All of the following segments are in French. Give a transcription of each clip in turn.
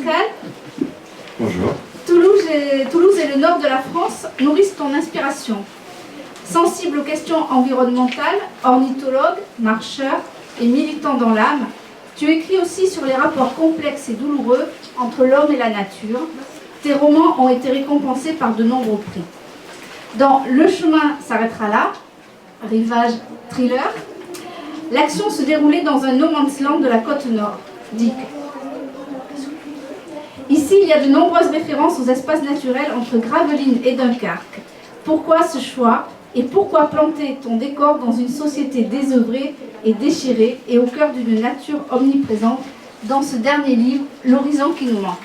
Pascal. Bonjour. Toulouse et le nord de la France nourrissent ton inspiration. Sensible aux questions environnementales, ornithologue, marcheur et militant dans l'âme, tu écris aussi sur les rapports complexes et douloureux entre l'homme et la nature. Tes romans ont été récompensés par de nombreux prix. Dans Le chemin s'arrêtera là, rivage thriller, l'action se déroulait dans un no man's land de la côte nord, Dick. Ici, il y a de nombreuses références aux espaces naturels entre Gravelines et Dunkerque. Pourquoi ce choix et pourquoi planter ton décor dans une société désœuvrée et déchirée et au cœur d'une nature omniprésente dans ce dernier livre, L'horizon qui nous manque?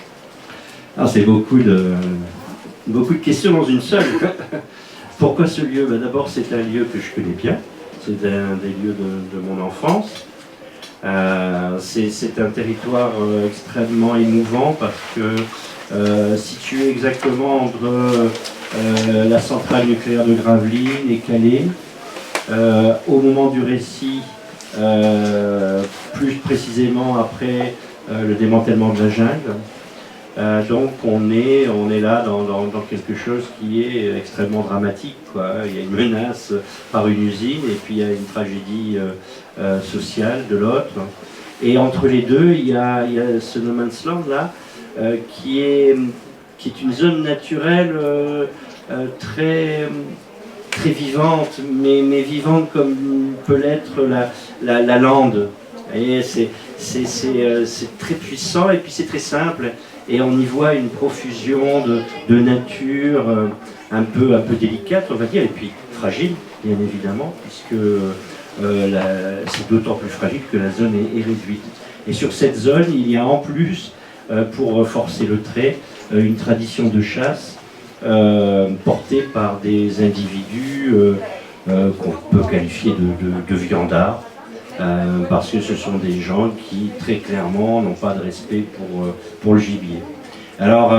Alors c'est beaucoup de questions dans une seule. Pourquoi ce lieu? D'abord, c'est un lieu que je connais bien. C'est un des lieux de mon enfance. C'est un territoire extrêmement émouvant parce que situé exactement entre la centrale nucléaire de Gravelines et Calais, au moment du récit, plus précisément après le démantèlement de la jungle. Donc on est là dans quelque chose qui est extrêmement dramatique, quoi. Il y a une menace par une usine et puis il y a une tragédie sociale de l'autre. Et entre les deux, il y a ce no man's land là qui est une zone naturelle très vivante, mais vivante comme peut l'être la lande. Et c'est très puissant et puis c'est très simple. Et on y voit une profusion de nature un peu délicate, on va dire, et puis fragile, bien évidemment, puisque c'est d'autant plus fragile que la zone est réduite. Et sur cette zone, il y a en plus, pour forcer le trait, une tradition de chasse portée par des individus qu'on peut qualifier de viandards. Parce que ce sont des gens qui, très clairement, n'ont pas de respect pour le gibier. Alors,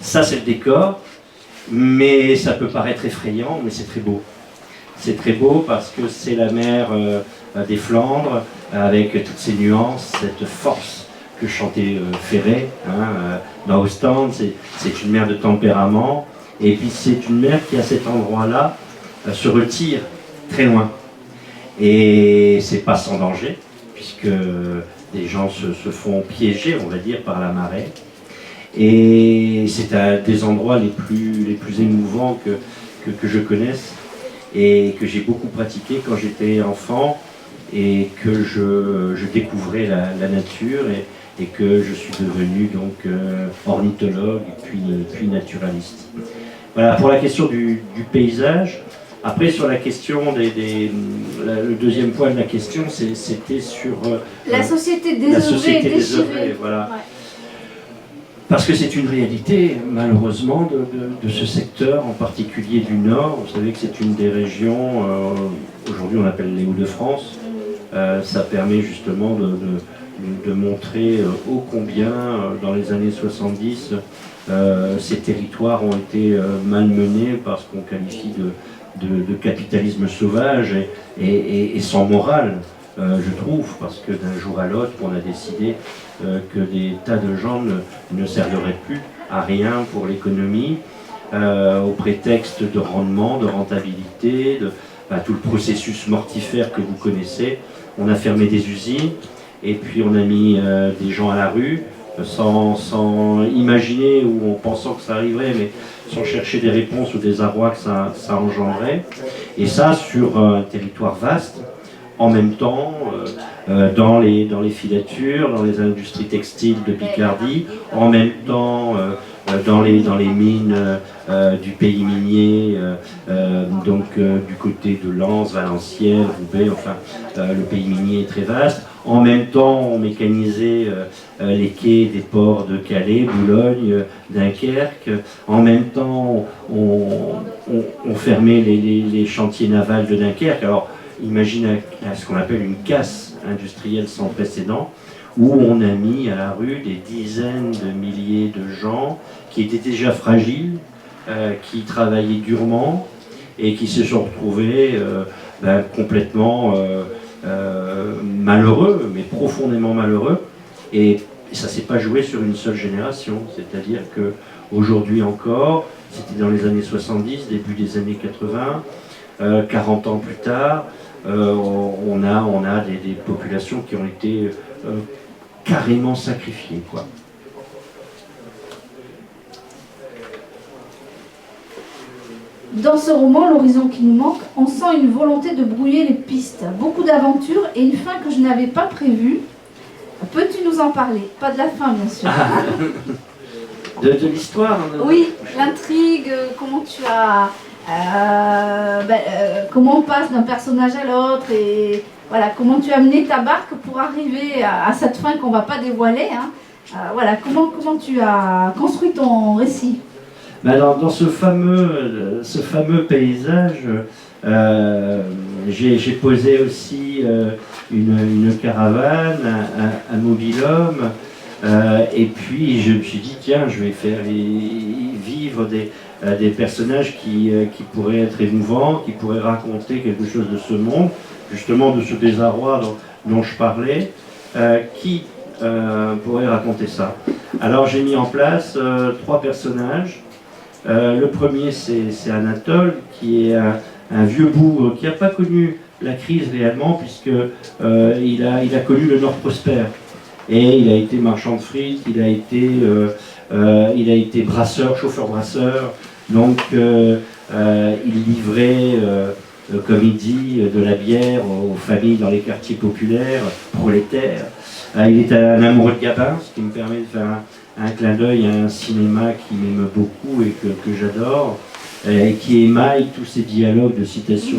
ça c'est le décor, mais ça peut paraître effrayant, mais c'est très beau. C'est très beau parce que c'est la mer des Flandres, avec toutes ces nuances, cette force que chantait Ferré, dans Ostende. C'est une mer de tempérament, et puis c'est une mer qui, à cet endroit-là, se retire très loin. Et c'est pas sans danger, puisque des gens se font piéger, on va dire, par la marée. Et c'est un des endroits les plus émouvants que je connaisse et que j'ai beaucoup pratiqué quand j'étais enfant et que je découvrais la nature et que je suis devenu donc ornithologue puis naturaliste. Voilà, pour la question du paysage. Après, sur la question le deuxième point de la question, c'était sur la société désœuvrée et déchirée. Voilà. Ouais. Parce que c'est une réalité, malheureusement, de ce secteur, en particulier du Nord. Vous savez que c'est une des régions, aujourd'hui on appelle les Hauts-de-France. Ça permet justement de montrer ô combien, dans les années 70, ces territoires ont été malmenés par ce qu'on qualifie de capitalisme sauvage et sans morale, je trouve, parce que d'un jour à l'autre, on a décidé que des tas de gens ne serveraient plus à rien pour l'économie, au prétexte de rendement, de rentabilité, tout le processus mortifère que vous connaissez. On a fermé des usines, et puis on a mis des gens à la rue, sans imaginer ou en pensant que ça arriverait, mais sans chercher des réponses ou des arrois que ça engendrait. Et ça sur un territoire vaste, en même temps, dans les filatures, dans les industries textiles de Picardie, en même temps dans les mines du pays minier, du côté de Lens, Valenciennes, Roubaix, enfin le pays minier est très vaste. En même temps, on mécanisait les quais des ports de Calais, Boulogne, Dunkerque. En même temps, on fermait les chantiers navals de Dunkerque. Alors, imagine ce qu'on appelle une casse industrielle sans précédent, où on a mis à la rue des dizaines de milliers de gens qui étaient déjà fragiles, qui travaillaient durement et qui se sont retrouvés complètement malheureux, mais profondément malheureux. Et et ça ne s'est pas joué sur une seule génération, c'est-à-dire qu'aujourd'hui encore, c'était dans les années 70, début des années 80, 40 ans plus tard, on a des populations qui ont été carrément sacrifiées, quoi. Dans ce roman, L'horizon qui nous manque, on sent une volonté de brouiller les pistes, beaucoup d'aventures et une fin que je n'avais pas prévue. Peux-tu nous en parler? Pas de la fin, bien sûr. De l'histoire? Oui, l'intrigue, comment tu as... comment on passe d'un personnage à l'autre et voilà, comment tu as amené ta barque pour arriver à cette fin qu'on ne va pas dévoiler. Hein. Voilà, comment tu as construit ton récit? Dans ce fameux paysage, j'ai posé aussi une caravane, un mobil-homme, et puis je me suis dit, tiens, je vais faire vivre des personnages qui pourraient être émouvants, qui pourraient raconter quelque chose de ce monde, justement de ce désarroi dont je parlais, qui pourrait raconter ça. Alors j'ai mis en place 3 personnages. Le premier, c'est Anatole, qui est un vieux bourg qui n'a pas connu la crise réellement, puisqu'il a connu le Nord prospère. Et il a été marchand de frites, il a été brasseur, chauffeur-brasseur, donc il livrait, comme il dit, de la bière aux familles dans les quartiers populaires, prolétaires. Il est un amoureux de Gabin, ce qui me permet de faire un clin d'œil à un cinéma qui m'aime beaucoup et que j'adore, et qui émaille tous ces dialogues de citations,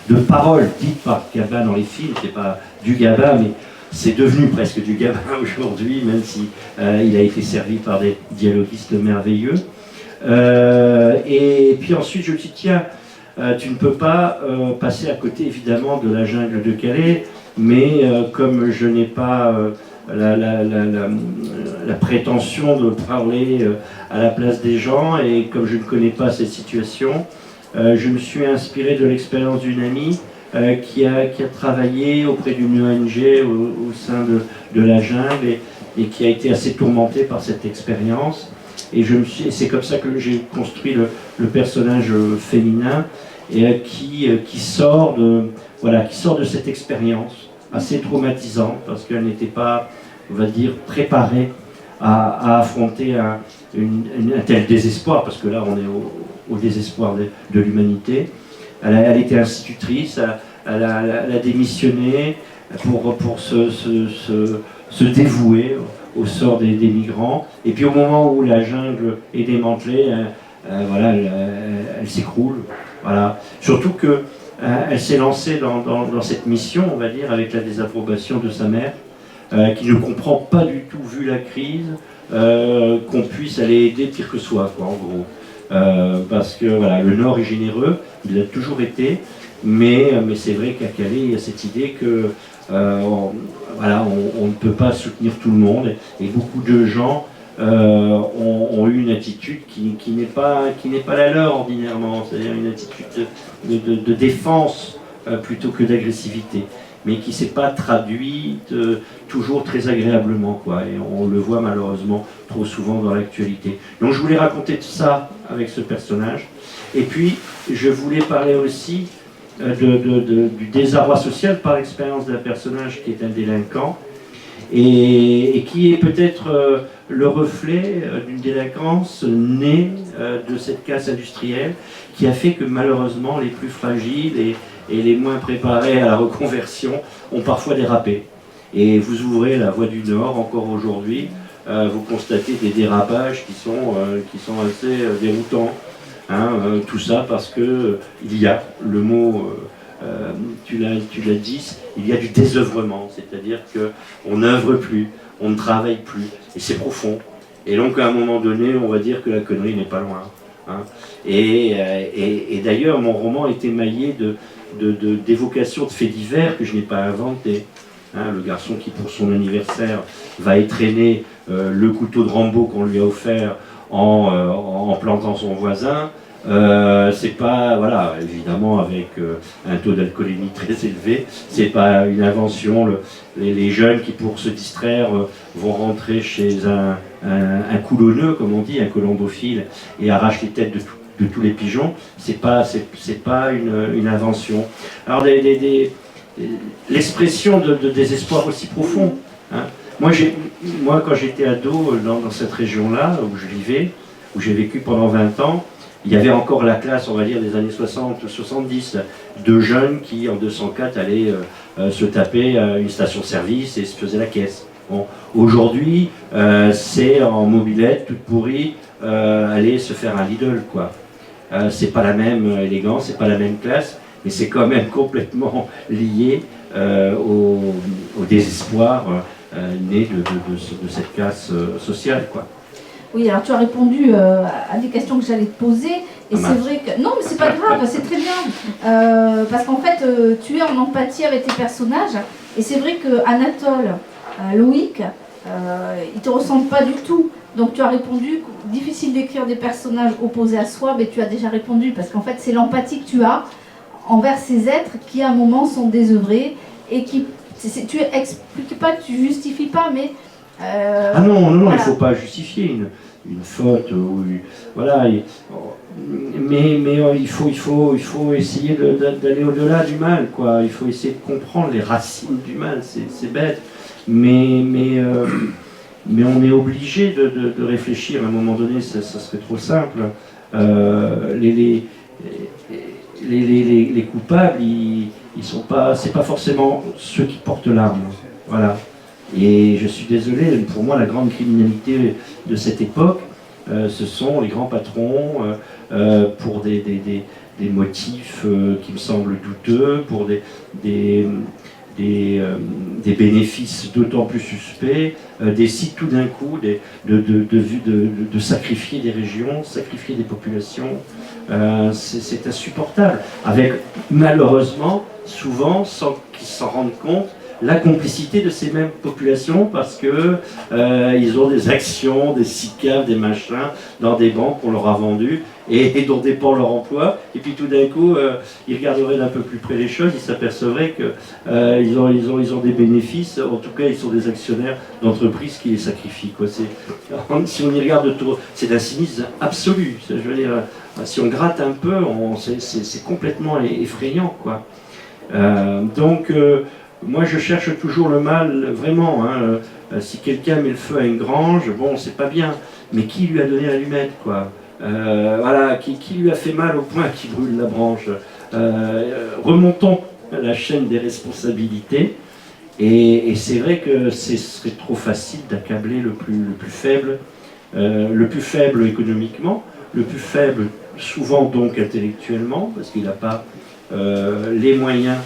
de paroles dites par Gabin dans les films. C'est pas du Gabin, mais c'est devenu presque du Gabin aujourd'hui, même si il a été servi par des dialoguistes merveilleux. Et puis ensuite, je me suis dit, tiens, tu ne peux pas passer à côté, évidemment, de la jungle de Calais, mais comme je n'ai pas la prétention de parler à la place des gens, et comme je ne connais pas cette situation, je me suis inspiré de l'expérience d'une amie qui a travaillé auprès d'une ONG au sein de la jungle et qui a été assez tourmentée par cette expérience. Et c'est comme ça que j'ai construit le personnage féminin et qui sort de cette expérience assez traumatisante, parce qu'elle n'était pas, on va dire, préparée à affronter un tel désespoir, parce que là on est au désespoir de l'humanité. Elle était institutrice, elle a démissionné pour se dévouer au sort des migrants. Et puis au moment où la jungle est démantelée, elle s'écroule. Voilà. Surtout qu'elle s'est lancée dans cette mission, on va dire, avec la désapprobation de sa mère, qui ne comprend pas du tout, vu la crise, qu'on puisse aller aider pire que soi, quoi, en gros. Parce que voilà, le Nord est généreux, il l'a toujours été, mais c'est vrai qu'à Calais, il y a cette idée que on ne peut pas soutenir tout le monde, et beaucoup de gens ont eu une attitude qui n'est pas la leur ordinairement, c'est-à-dire une attitude de défense plutôt que d'agressivité, mais qui ne s'est pas traduite toujours très agréablement, quoi, et on le voit malheureusement trop souvent dans l'actualité. Donc je voulais raconter tout ça avec ce personnage, et puis je voulais parler aussi du désarroi social par l'expérience d'un personnage qui est un délinquant, et qui est peut-être le reflet d'une délinquance née de cette casse industrielle, qui a fait que malheureusement les plus fragiles et les moins préparés à la reconversion ont parfois dérapé. Et vous ouvrez la Voie du Nord encore aujourd'hui, vous constatez des dérapages qui sont assez déroutants. Hein, tout ça parce que il y a le mot, tu l'as dit, il y a du désœuvrement, c'est-à-dire qu'on n'œuvre plus, on ne travaille plus, et c'est profond. Et donc à un moment donné, on va dire que la connerie n'est pas loin. Hein. Et d'ailleurs, mon roman est émaillé d'évocations de faits divers que je n'ai pas inventés. Hein, le garçon qui, pour son anniversaire, va étrenner le couteau de Rambo qu'on lui a offert en plantant son voisin, C'est pas, voilà, évidemment avec un taux d'alcoolémie très élevé, c'est pas une invention. Les jeunes qui, pour se distraire, vont rentrer chez un coulonneux, comme on dit, un colombophile, et arrachent les têtes de tous les pigeons, c'est pas une invention. Alors l'expression de désespoir aussi profond. Hein. Moi, quand j'étais ado dans cette région-là, où je vivais, où j'ai vécu pendant 20 ans, il y avait encore la classe, on va dire, des années 60-70, de jeunes qui, en 204, allaient se taper une station-service et se faisaient la caisse. Bon. Aujourd'hui, c'est en mobilette, toute pourrie, aller se faire un Lidl, quoi. C'est pas la même élégance, c'est pas la même classe, mais c'est quand même complètement lié au désespoir né de cette classe sociale, quoi. Oui, alors tu as répondu à des questions que j'allais te poser, et c'est vrai que... Non, mais c'est pas grave, c'est très bien, parce qu'en fait, tu es en empathie avec tes personnages, et c'est vrai que Anatole, Loïc, ils te ressemblent pas du tout, donc tu as répondu, difficile d'écrire des personnages opposés à soi, mais tu as déjà répondu, parce qu'en fait, c'est l'empathie que tu as envers ces êtres qui, à un moment, sont désœuvrés, et qui... Tu expliques pas, tu justifies pas, mais... ah non, voilà. Il ne faut pas justifier une faute, voilà. Mais il faut essayer d'aller au-delà du mal, quoi. Il faut essayer de comprendre les racines du mal, c'est bête. Mais on est obligé de réfléchir, à un moment donné, ça serait trop simple. Les coupables, ils sont pas, c'est pas forcément ceux qui portent l'arme, voilà. Et je suis désolé, pour moi, la grande criminalité de cette époque, ce sont les grands patrons pour des motifs qui me semblent douteux, pour des bénéfices d'autant plus suspects, décident tout d'un coup de sacrifier des régions, sacrifier des populations. C'est insupportable. Avec, malheureusement, souvent, sans qu'ils s'en rendent compte, la complicité de ces mêmes populations, parce que ils ont des actions, des SICAV, des machins dans des banques qu'on leur a vendues et dont dépend leur emploi. Et puis tout d'un coup, ils regarderaient d'un peu plus près les choses, ils s'apercevraient que ils ont des bénéfices. En tout cas, ils sont des actionnaires d'entreprises qui les sacrifient, quoi. Si on y regarde trop, c'est d'un cynisme absolu. Je veux dire, si on gratte un peu, c'est complètement effrayant, quoi. Moi, je cherche toujours le mal, vraiment. Hein. Si quelqu'un met le feu à une grange, bon, c'est pas bien. Mais qui lui a donné l'allumette, quoi? Voilà, qui lui a fait mal au point qu'il brûle la branche? Remontons la chaîne des responsabilités. Et c'est vrai que ce serait trop facile d'accabler le plus faible économiquement, le plus faible souvent donc intellectuellement, parce qu'il n'a pas les moyens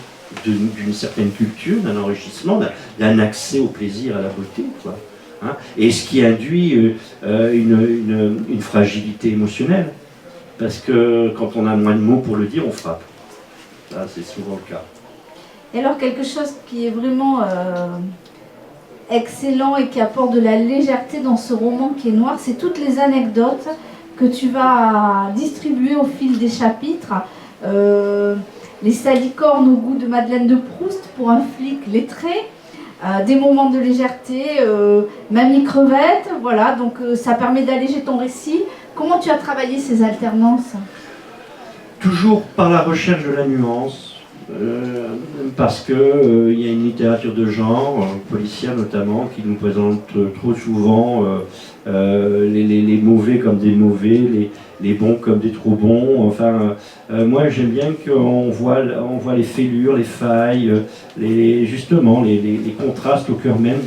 d'une certaine culture, d'un enrichissement, d'un accès au plaisir, à la beauté, quoi. Hein, et ce qui induit une fragilité émotionnelle, parce que quand on a moins de mots pour le dire, on frappe. Ça, c'est souvent le cas. Et alors, quelque chose qui est vraiment excellent et qui apporte de la légèreté dans ce roman qui est noir, c'est toutes les anecdotes que tu vas distribuer au fil des chapitres. Les salicornes au goût de Madeleine de Proust pour un flic lettré, des moments de légèreté, Mamie Crevette, voilà, donc ça permet d'alléger ton récit. Comment tu as travaillé ces alternances? Toujours par la recherche de la nuance, parce que y a une littérature de genre, policière notamment, qui nous présente trop souvent les mauvais comme des mauvais, les bons comme des trop bons. Enfin, moi j'aime bien qu'on voit les fêlures, les failles, justement les contrastes au cœur même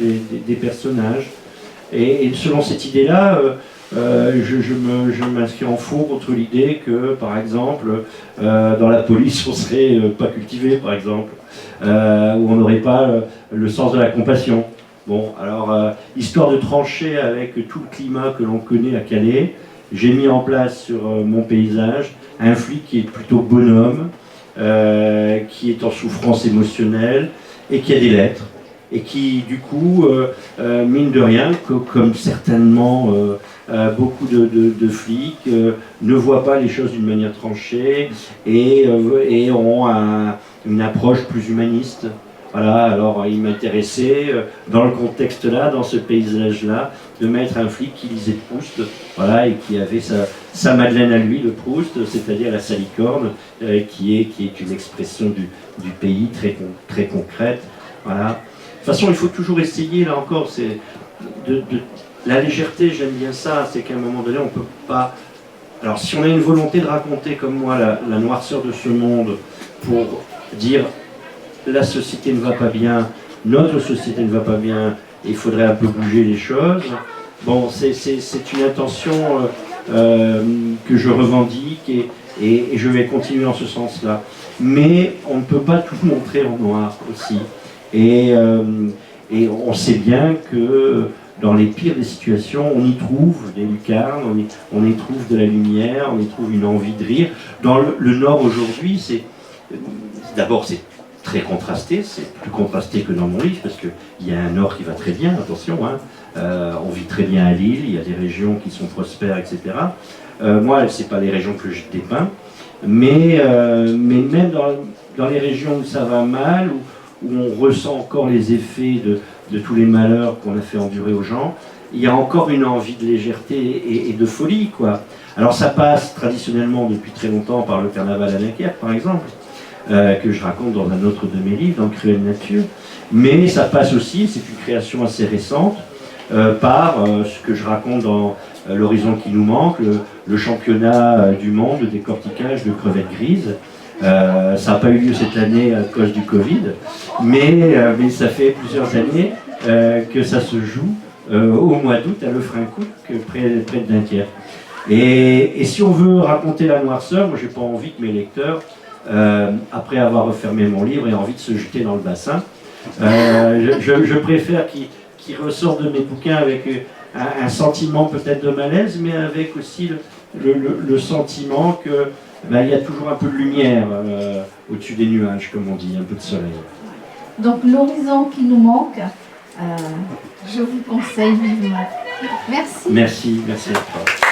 des personnages. Et selon cette idée-là, je m'inscris en faux contre l'idée que, par exemple, dans la police on serait pas cultivé, par exemple, où on n'aurait pas le sens de la compassion. Bon, alors, histoire de trancher avec tout le climat que l'on connaît à Calais, j'ai mis en place sur mon paysage un flic qui est plutôt bonhomme, qui est en souffrance émotionnelle et qui a des lettres. Et qui, du coup, mine de rien, comme certainement beaucoup de flics ne voient pas les choses d'une manière tranchée et ont une approche plus humaniste. Voilà, alors il m'intéressait, dans le contexte-là, dans ce paysage-là, de mettre un flic qui lisait Proust, voilà, et qui avait sa Madeleine à lui, de Proust, c'est-à-dire la salicorne, qui est une expression du pays très concrète. Voilà. De toute façon, il faut toujours essayer, là encore, c'est la légèreté, j'aime bien ça, c'est qu'à un moment donné, on ne peut pas... Alors, si on a une volonté de raconter, comme moi, la noirceur de ce monde, pour dire la société ne va pas bien, notre société ne va pas bien, il faudrait un peu bouger les choses, bon, c'est une intention que je revendique et je vais continuer dans ce sens-là. Mais on ne peut pas tout montrer en noir aussi. Et on sait bien que dans les pires des situations, on y trouve des lucarnes, on y trouve de la lumière, on y trouve une envie de rire. Dans le Nord aujourd'hui, d'abord c'est très contrasté, c'est plus contrasté que dans mon livre, parce qu'il y a un Nord qui va très bien, attention, hein. On vit très bien à Lille, il y a des régions qui sont prospères, etc. Moi, ce n'est pas les régions que je dépeins, mais même dans les régions où ça va mal, où on ressent encore les effets de tous les malheurs qu'on a fait endurer aux gens, il y a encore une envie de légèreté et de folie, quoi. Alors ça passe traditionnellement depuis très longtemps par le carnaval à Dunkerque, par exemple, que je raconte dans un autre de mes livres, dans Cruelle Nature, mais ça passe aussi, c'est une création assez récente, par ce que je raconte dans L'horizon qui nous manque, le championnat du monde de décortiquage de crevettes grises. Ça n'a pas eu lieu cette année à cause du Covid, mais ça fait plusieurs années que ça se joue au mois d'août à Lefrancouc, près de Dunkerque. Et si on veut raconter la noirceur, moi j'ai pas envie que mes lecteurs, après avoir refermé mon livre, aient envie de se jeter dans le bassin. Je préfère qu'ils ressortent de mes bouquins avec un sentiment peut-être de malaise, mais avec aussi le sentiment que il y a toujours un peu de lumière au-dessus des nuages, comme on dit, un peu de soleil. Donc l'horizon qui nous manque, je vous conseille vivement. Merci. Merci à toi.